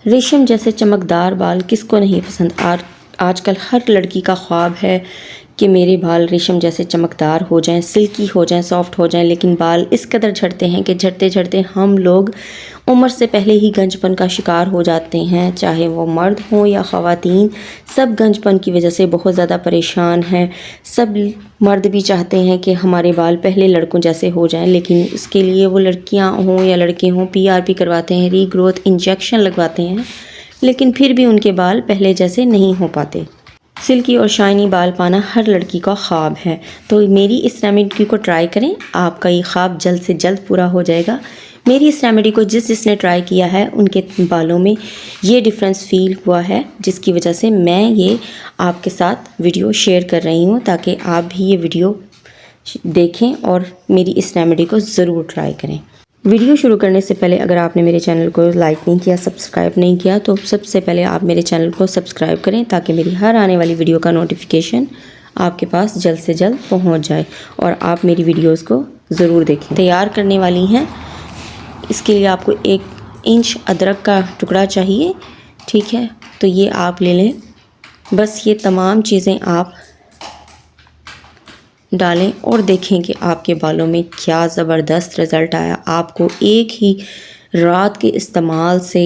रेशम जैसे चमकदार बाल किसको नहीं पसंद। आजकल हर लड़की का ख्वाब है कि मेरे बाल रेशम जैसे चमकदार हो जाएं, सिल्की हो जाएं, सॉफ्ट हो जाएं। लेकिन बाल इस कदर झड़ते हैं कि झड़ते झड़ते हम लोग उम्र से पहले ही गंजपन का शिकार हो जाते हैं। चाहे वो मर्द हों या ख़वातीन, सब गंजपन की वजह से बहुत ज़्यादा परेशान हैं। सब मर्द भी चाहते हैं कि हमारे बाल पहले लड़कों जैसे हो जाएं, लेकिन इसके लिए वो लड़कियां हों या लड़के हों PRP करवाते हैं, रीग्रोथ इंजेक्शन लगवाते हैं, लेकिन फिर भी उनके बाल पहले जैसे नहीं हो पाते। सिल्की और शाइनी बाल पाना हर लड़की का ख्वाब है, तो मेरी इस रेमेडी को ट्राई करें, आपका ये ख्वाब जल्द से जल्द पूरा हो जाएगा। मेरी इस रेमेडी को जिसने ट्राई किया है उनके बालों में ये डिफरेंस फील हुआ है, जिसकी वजह से मैं ये आपके साथ वीडियो शेयर कर रही हूँ, ताकि आप भी ये वीडियो देखें और मेरी इस रेमेडी को ज़रूर ट्राई करें। वीडियो शुरू करने से पहले अगर आपने मेरे चैनल को लाइक नहीं किया, सब्सक्राइब नहीं किया, तो सबसे पहले आप मेरे चैनल को सब्सक्राइब करें, ताकि मेरी हर आने वाली वीडियो का नोटिफिकेशन आपके पास जल्द से जल्द पहुंच जाए और आप मेरी वीडियोस को ज़रूर देखें। तैयार करने वाली हैं, इसके लिए आपको 1 इंच अदरक का टुकड़ा चाहिए, ठीक है। तो ये आप ले लें, बस ये तमाम चीज़ें आप डालें और देखें कि आपके बालों में क्या ज़बरदस्त रिज़ल्ट आया। आपको एक ही रात के इस्तेमाल से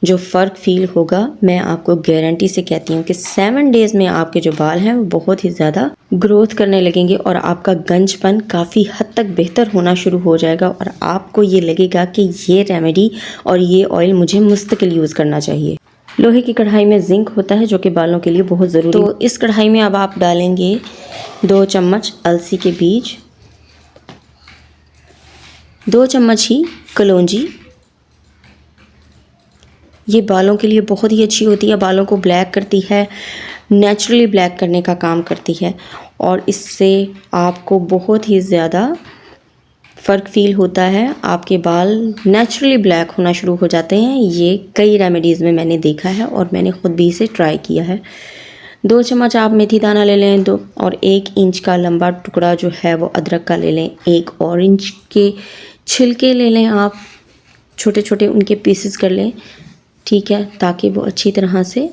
जो फ़र्क फ़ील होगा, मैं आपको गारंटी से कहती हूँ कि 7 डेज़ में आपके जो बाल हैं वो बहुत ही ज़्यादा ग्रोथ करने लगेंगे और आपका गंजपन काफ़ी हद तक बेहतर होना शुरू हो जाएगा और आपको ये लगेगा कि ये रेमेडी और ये ऑयल मुझे मुस्तकिल यूज़ करना चाहिए। लोहे की कढ़ाई में जिंक होता है, जो कि बालों के लिए बहुत ज़रूरी है। तो इस कढ़ाई में अब आप डालेंगे 2 चम्मच अलसी के बीज, 2 चम्मच ही कलौंजी। ये बालों के लिए बहुत ही अच्छी होती है, बालों को ब्लैक करती है, नेचुरली ब्लैक करने का काम करती है और इससे आपको बहुत ही ज़्यादा फ़र्क फ़ील होता है। आपके बाल नेचुरली ब्लैक होना शुरू हो जाते हैं। ये कई रेमेडीज़ में मैंने देखा है और मैंने ख़ुद भी इसे ट्राई किया है। 2 चम्मच आप मेथी दाना ले लें, 2 और 1 इंच का लंबा टुकड़ा जो है वो अदरक का ले लें। 1 ऑरेंज के छिलके ले लें, आप छोटे छोटे उनके पीसेस कर लें, ठीक है, ताकि वो अच्छी तरह से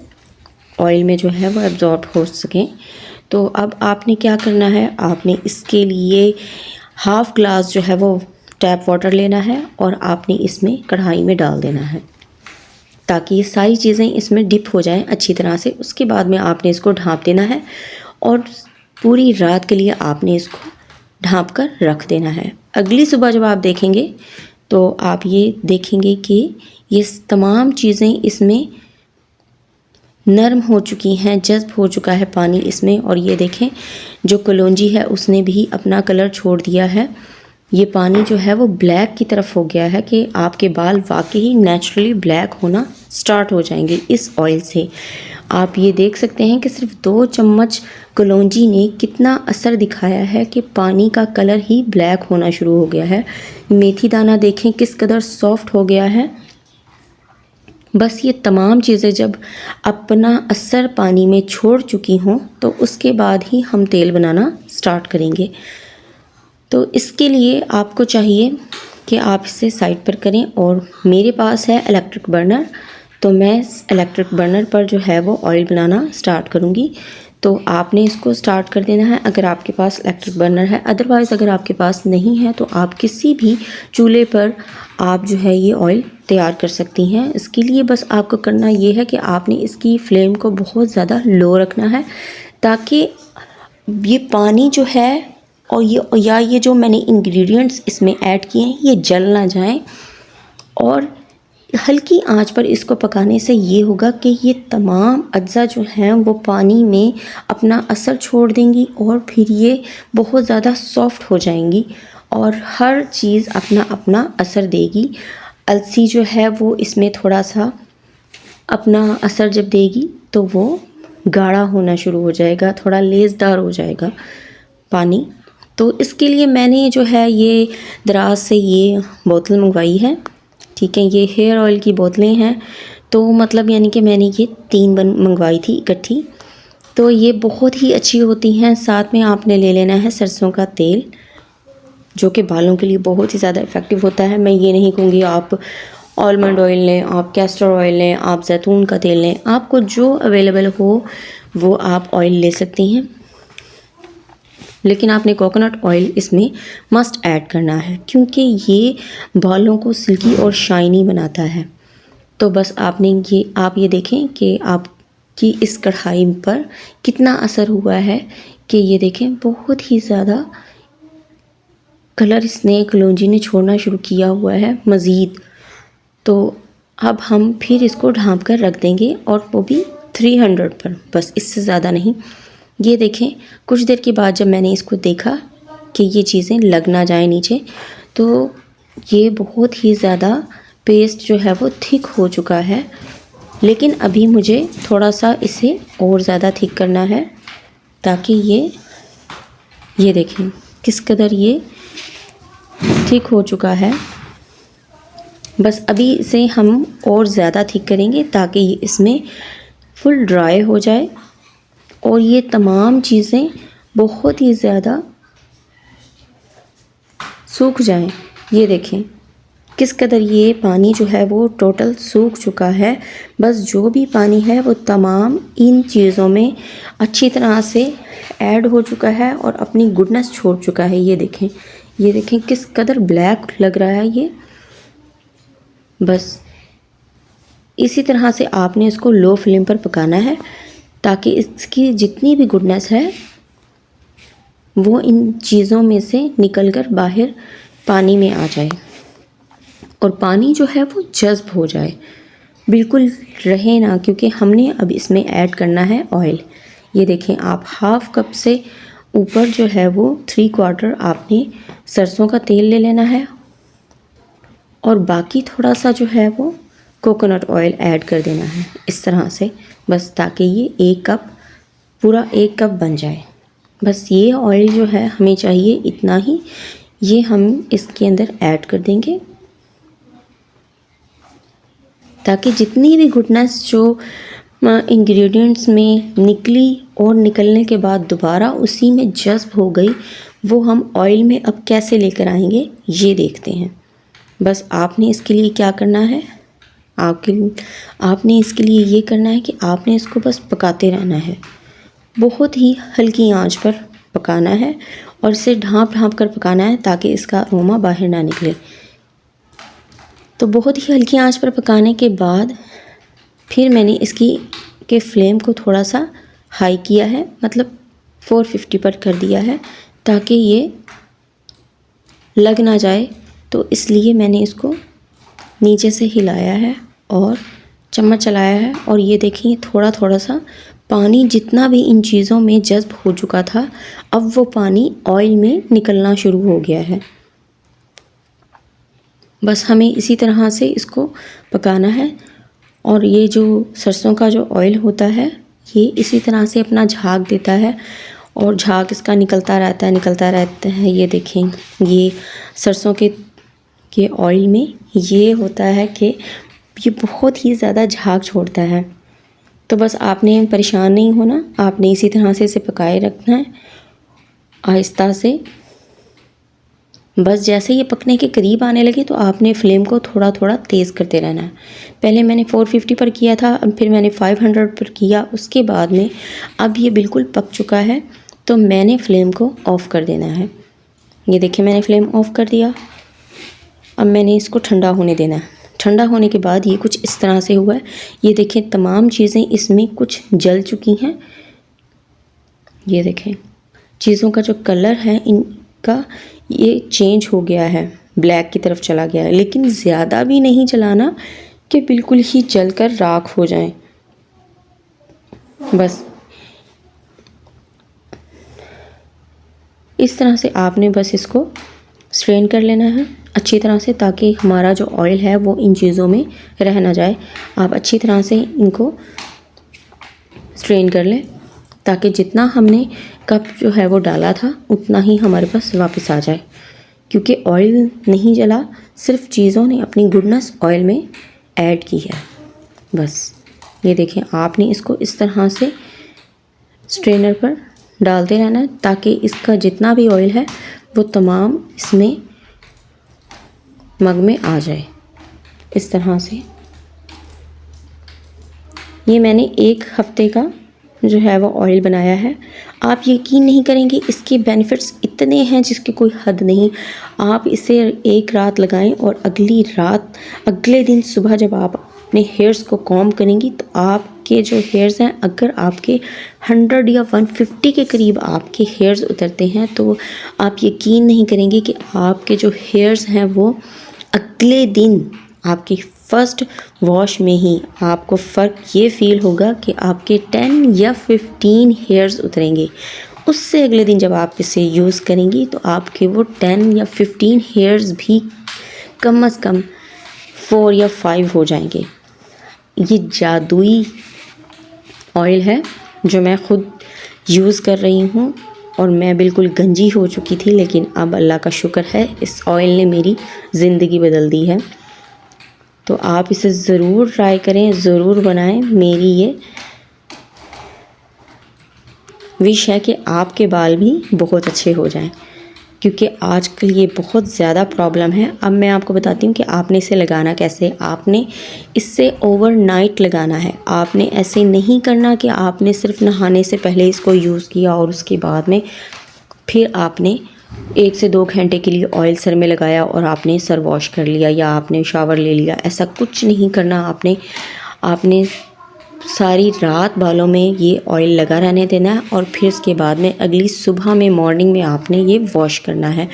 ऑयल में जो है वो एब्जॉर्ब हो सकें। तो अब आपने क्या करना है, आपने इसके लिए हाफ़ ग्लास जो है वो टैप वाटर लेना है और आपने इसमें कढ़ाई में डाल देना है, ताकि ये सारी चीज़ें इसमें डिप हो जाएं अच्छी तरह से। उसके बाद में आपने इसको ढाँप देना है और पूरी रात के लिए आपने इसको ढाँप कर रख देना है। अगली सुबह जब आप देखेंगे तो आप ये देखेंगे कि ये तमाम चीज़ें इसमें नरम हो चुकी हैं, जज़्ब हो चुका है पानी इसमें। और ये देखें, जो कलौंजी है उसने भी अपना कलर छोड़ दिया है। ये पानी जो है वो ब्लैक की तरफ हो गया है कि आपके बाल वाकई नेचुरली ब्लैक होना स्टार्ट हो जाएंगे इस ऑयल से। आप ये देख सकते हैं कि सिर्फ 2 चम्मच कलौंजी ने कितना असर दिखाया है कि पानी का कलर ही ब्लैक होना शुरू हो गया है। मेथी दाना देखें किस कदर सॉफ्ट हो गया है। बस ये तमाम चीज़ें जब अपना असर पानी में छोड़ चुकी हों तो उसके बाद ही हम तेल बनाना स्टार्ट करेंगे। तो इसके लिए आपको चाहिए कि आप इसे साइड पर करें और मेरे पास है इलेक्ट्रिक बर्नर, तो मैं इलेक्ट्रिक बर्नर पर जो है वो ऑयल बनाना स्टार्ट करूँगी। तो आपने इसको स्टार्ट कर देना है अगर आपके पास इलेक्ट्रिक बर्नर है। अदरवाइज़ अगर आपके पास नहीं है तो आप किसी भी चूल्हे पर आप जो है ये ऑयल तैयार कर सकती हैं। इसके लिए बस आपको करना ये है कि आपने इसकी फ्लेम को बहुत ज़्यादा लो रखना है, ताकि ये पानी जो है और ये जो मैंने इंग्रेडिएंट्स इसमें ऐड किए हैं ये जल ना जाएं। और हल्की आंच पर इसको पकाने से ये होगा कि ये तमाम अज्जा जो हैं वो पानी में अपना असर छोड़ देंगी और फिर ये बहुत ज़्यादा सॉफ्ट हो जाएंगी और हर चीज़ अपना अपना असर देगी। अलसी जो है वो इसमें थोड़ा सा अपना असर जब देगी तो वो गाढ़ा होना शुरू हो जाएगा, थोड़ा लेसदार हो जाएगा पानी। तो इसके लिए मैंने जो है ये दराज से ये बोतल मंगवाई है, ठीक है। ये हेयर ऑयल की बोतलें हैं, तो मतलब यानी कि मैंने ये 3 मंगवाई थी इकट्ठी, तो ये बहुत ही अच्छी होती हैं। साथ में आपने ले लेना है सरसों का तेल, जो कि बालों के लिए बहुत ही ज़्यादा इफ़ेक्टिव होता है। मैं ये नहीं कहूँगी आप आलमंड ऑयल लें, आप कैस्टर ऑयल लें, आप जैतून का तेल लें, आपको जो अवेलेबल हो वो आप ऑयल ले सकती हैं। लेकिन आपने कोकोनट ऑयल इसमें मस्ट ऐड करना है, क्योंकि ये बालों को सिल्की और शाइनी बनाता है। तो बस आपने आप ये देखें कि आपकी इस कढ़ाई पर कितना असर हुआ है, कि ये देखें बहुत ही ज़्यादा कलर इसने कलौंजी ने छोड़ना शुरू किया हुआ है मज़ीद। तो अब हम फिर इसको ढाँप कर रख देंगे, और वो भी 300 पर, बस इससे ज़्यादा नहीं। ये देखें कुछ देर के बाद जब मैंने इसको देखा कि ये चीज़ें लग ना जाए नीचे, तो ये बहुत ही ज़्यादा पेस्ट जो है वो थिक हो चुका है। लेकिन अभी मुझे थोड़ा सा इसे और ज़्यादा थिक करना है, ताकि ये देखें किस कदर ये थिक हो चुका है। बस अभी इसे हम और ज़्यादा थिक करेंगे, ताकि ये इसमें फुल ड्राई हो जाए और ये तमाम चीज़ें बहुत ही ज़्यादा सूख जाएं। ये देखें किस कदर ये पानी जो है वो टोटल सूख चुका है। बस जो भी पानी है वो तमाम इन चीज़ों में अच्छी तरह से ऐड हो चुका है और अपनी गुडनेस छोड़ चुका है। ये देखें किस कदर ब्लैक लग रहा है ये। बस इसी तरह से आपने इसको लो फ्लेम पर पकाना है, ताकि इसकी जितनी भी गुडनेस है वो इन चीज़ों में से निकलकर बाहर पानी में आ जाए, और पानी जो है वो जज़्ब हो जाए, बिल्कुल रहे ना, क्योंकि हमने अब इसमें ऐड करना है ऑयल। ये देखें आप हाफ़ कप से ऊपर जो है वो 3/4 आपने सरसों का तेल ले लेना है, और बाकी थोड़ा सा जो है वो कोकोनट ऑयल ऐड कर देना है इस तरह से, बस ताकि ये पूरा 1 कप बन जाए। बस ये ऑयल जो है हमें चाहिए इतना ही, ये हम इसके अंदर ऐड कर देंगे, ताकि जितनी भी गुडनेस जो इंग्रेडिएंट्स में निकली और निकलने के बाद दोबारा उसी में जज़्ब हो गई, वो हम ऑयल में अब कैसे लेकर आएंगे ये देखते हैं। बस आपने इसके लिए क्या करना है, आपने इसके लिए ये करना है कि आपने इसको बस पकाते रहना है, बहुत ही हल्की आंच पर पकाना है, और इसे ढाँप कर पकाना है, ताकि इसका अरोमा बाहर ना निकले। तो बहुत ही हल्की आंच पर पकाने के बाद फिर मैंने के फ्लेम को थोड़ा सा हाई किया है, मतलब 450 पर कर दिया है, ताकि ये लग ना जाए। तो इसलिए मैंने इसको नीचे से हिलाया है और चम्मच चलाया है, और ये देखिए थोड़ा थोड़ा सा पानी जितना भी इन चीज़ों में जज़्ब हो चुका था, अब वो पानी ऑयल में निकलना शुरू हो गया है। बस हमें इसी तरह से इसको पकाना है, और ये जो सरसों का जो ऑयल होता है ये इसी तरह से अपना झाग देता है, और झाग इसका निकलता रहता है। ये देखें ये सरसों के ऑयल में ये होता है कि ये बहुत ही ज़्यादा झाग छोड़ता है। तो बस आपने परेशान नहीं होना, आपने इसी तरह से इसे पकाए रखना है आहिस्ता से। बस जैसे ये पकने के करीब आने लगे तो आपने फ्लेम को थोड़ा थोड़ा तेज़ करते रहना है। पहले मैंने 450 पर किया था, अब फिर मैंने 500 पर किया, उसके बाद में अब ये बिल्कुल पक चुका है, तो मैंने फ्लेम को ऑफ़ कर देना है। ये देखिए मैंने फ्लेम ऑफ़ कर दिया। अब मैंने इसको ठंडा होने देना है। ठंडा होने के बाद ये कुछ इस तरह से हुआ है। ये देखें तमाम चीज़ें इसमें कुछ जल चुकी हैं। ये देखें चीज़ों का जो कलर है इनका ये चेंज हो गया है, ब्लैक की तरफ चला गया है, लेकिन ज़्यादा भी नहीं जलाना कि बिल्कुल ही जलकर राख हो जाएं। बस इस तरह से आपने बस इसको स्ट्रेन कर लेना है अच्छी तरह से, ताकि हमारा जो ऑयल है वो इन चीज़ों में रह ना जाए। आप अच्छी तरह से इनको स्ट्रेन कर लें, ताकि जितना हमने कप जो है वो डाला था उतना ही हमारे पास वापस आ जाए, क्योंकि ऑयल नहीं जला, सिर्फ चीज़ों ने अपनी गुडनेस ऑयल में ऐड की है। बस ये देखें आपने इसको इस तरह से स्ट्रेनर पर डालते रहना है, ताकि इसका जितना भी ऑयल है वो तमाम इसमें मग में आ जाए। इस तरह से। ये मैंने 1 हफ्ते का जो है वो ऑयल बनाया है। आप यकीन नहीं करेंगे, इसके बेनिफिट्स इतने हैं जिसकी कोई हद नहीं। आप इसे एक रात लगाएं और अगले दिन सुबह जब आप अपने हेयर्स को कॉम्ब करेंगी तो आपके जो हेयर्स हैं, अगर आपके 100 या 150 के करीब आपके हेयर्स उतरते हैं तो आप यकीन नहीं करेंगे कि आपके जो हेयर्स हैं वो अगले दिन आपकी फ़र्स्ट वॉश में ही आपको फ़र्क ये फ़ील होगा कि आपके 10 या 15 हेयर्स उतरेंगे। उससे अगले दिन जब आप इसे यूज़ करेंगी तो आपके वो 10 या 15 हेयर्स भी कम से कम 4 या 5 हो जाएंगे। ये जादुई ऑयल है जो मैं ख़ुद यूज़ कर रही हूँ और मैं बिल्कुल गंजी हो चुकी थी, लेकिन अब अल्लाह का शुक्र है इस ऑयल ने मेरी ज़िंदगी बदल दी है। तो आप इसे ज़रूर ट्राई करें, ज़रूर बनाएं। मेरी ये विश है कि आपके बाल भी बहुत अच्छे हो जाएं, क्योंकि आजकल ये बहुत ज़्यादा प्रॉब्लम है। अब मैं आपको बताती हूँ कि आपने इसे लगाना कैसे। आपने इससे ओवरनाइट लगाना है। आपने ऐसे नहीं करना कि आपने सिर्फ नहाने से पहले इसको यूज़ किया और उसके बाद में फिर आपने 1 से 2 घंटे के लिए ऑयल सर में लगाया और आपने सर वॉश कर लिया या आपने शावर ले लिया। ऐसा कुछ नहीं करना। आपने सारी रात बालों में ये ऑयल लगा रहने देना है और फिर उसके बाद में अगली सुबह में मॉर्निंग में आपने ये वॉश करना है।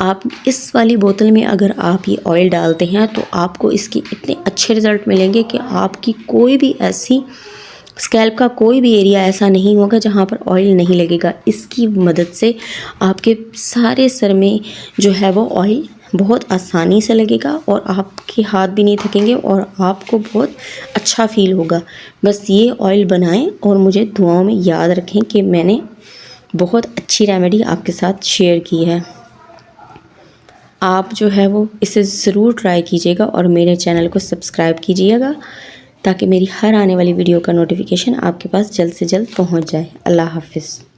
आप इस वाली बोतल में अगर आप ये ऑयल डालते हैं तो आपको इसके इतने अच्छे रिज़ल्ट मिलेंगे कि आपकी कोई भी ऐसी स्कैल्प का कोई भी एरिया ऐसा नहीं होगा जहाँ पर ऑयल नहीं लगेगा। इसकी मदद से आपके सारे सर में जो है वो ऑयल बहुत आसानी से लगेगा और आपके हाथ भी नहीं थकेंगे और आपको बहुत अच्छा फ़ील होगा। बस ये ऑयल बनाएं और मुझे दुआओं में याद रखें कि मैंने बहुत अच्छी रेमेडी आपके साथ शेयर की है। आप जो है वो इसे ज़रूर ट्राई कीजिएगा और मेरे चैनल को सब्सक्राइब कीजिएगा ताकि मेरी हर आने वाली वीडियो का नोटिफिकेशन आपके पास जल्द से जल्द पहुंच जाए। अल्लाह हाफ़िज़।